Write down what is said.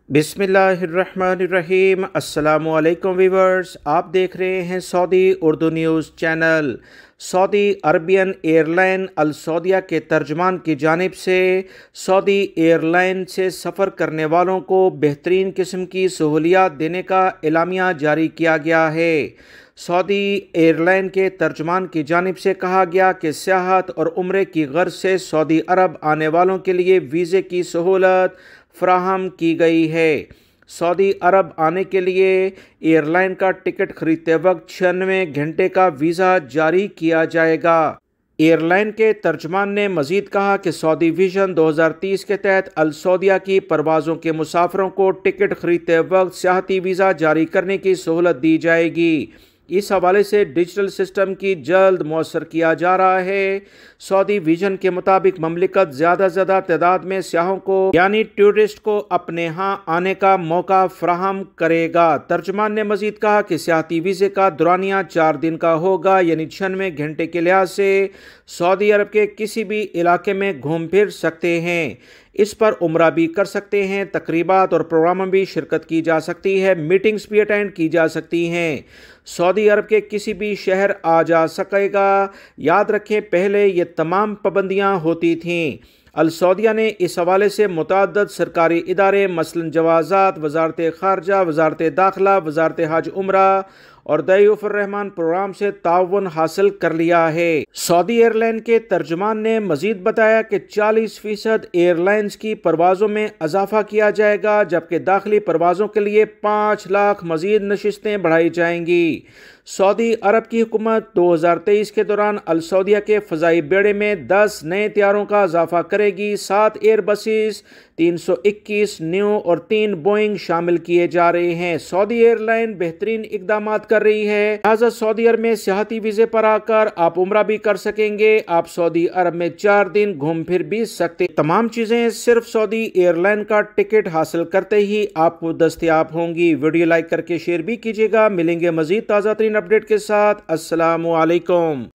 बिस्मिल्लाहिर्रहमानिर्रहीम। अस्सलामु अलैकुम वीवर्स, आप देख रहे हैं Saudi Urdu news channel. Saudi Arabian airline Al Saudia के तर्जमान की जानिब से सऊदी एयरलाइन से सफ़र करने वालों को बेहतरीन किस्म की सहूलियात देने का एलामिया जारी किया गया है। सऊदी एयरलाइन के तर्जमान की जानिब से कहा गया कि सियाहत और उम्रे की गर्ज से सऊदी अरब आने वालों के लिए वीज़े की सहूलत फराहम की गई है। सऊदी अरब आने के लिए एयरलाइन का टिकट खरीदते वक्त 96 घंटे का वीज़ा जारी किया जाएगा। एयरलाइन के तर्जमान ने मज़ीद कहा कि सऊदी विजन 2030 के तहत अल सऊदिया की परवाज़ों के मुसाफिरों को टिकट खरीदते वक्त सियाहती वीज़ा जारी करने की सहूलत दी जाएगी। इस हवाले से डिजिटल सिस्टम की जल्द मौसर किया जा रहा है। सऊदी विजन के मुताबिक ममलिकत ज़्यादा से ज़्यादा तादाद में सियाहों को यानी टूरिस्ट को अपने यहाँ आने का मौका फराहम करेगा। तर्जमान ने मजीद कहा कि सियाहती वीज़े का दुरानिया 4 दिन का होगा, यानी 96 घंटे के लिहाज से सऊदी अरब के किसी भी इलाके में घूम फिर सकते हैं। इस पर उम्रा भी कर सकते हैं, तकरीबात और प्रोग्राम में भी शिरकत की जा सकती है, मीटिंग्स भी अटेंड की जा सकती हैं। सऊदी अरब के किसी भी शहर आ जा सकेगा। याद रखें, पहले ये तमाम पाबंदियां होती थीं। अल सऊदिया ने इस हवाले से मुतअद्दिद सरकारी इदारे मसलन जवाज़ात, वजारत ख़ारजा, वजारत दाखिला, वजारत हज उम्रा और दयूफ़ुर रहमान प्रोग्राम से ताउन हासिल कर लिया है। सऊदी एयरलाइन के तर्जुमान ने मजीद बताया कि 40% एयरलाइंस की परवाज़ों में इजाफा किया जाएगा, जबकि दाखिली परवाज़ों के लिए 5 लाख मजीद नशिस्तें बढ़ाई जाएंगी। सऊदी अरब की हुकूमत 2023 के दौरान अल सऊदिया के फ़ज़ाई बेड़े में 10 नए तैयारों का इजाफा करेगी। 7 एयरबसेस, 321 न्यू और 3 बोइंग शामिल किए जा रहे हैं। सऊदी एयरलाइन बेहतरीन इकदाम कर रही है, लिहाजा सऊदी अरब में सियाहती वीज़े पर आकर आप उम्रा भी कर सकेंगे। आप सऊदी अरब में 4 दिन घूम फिर भी सकते। तमाम चीज़ें सिर्फ सऊदी एयरलाइन का टिकट हासिल करते ही आपको दस्तयाब होंगी। वीडियो लाइक करके शेयर भी कीजिएगा। मिलेंगे मजीद ताज़ा तरीन अपडेट के साथ। अस्सलामु अलैकुम।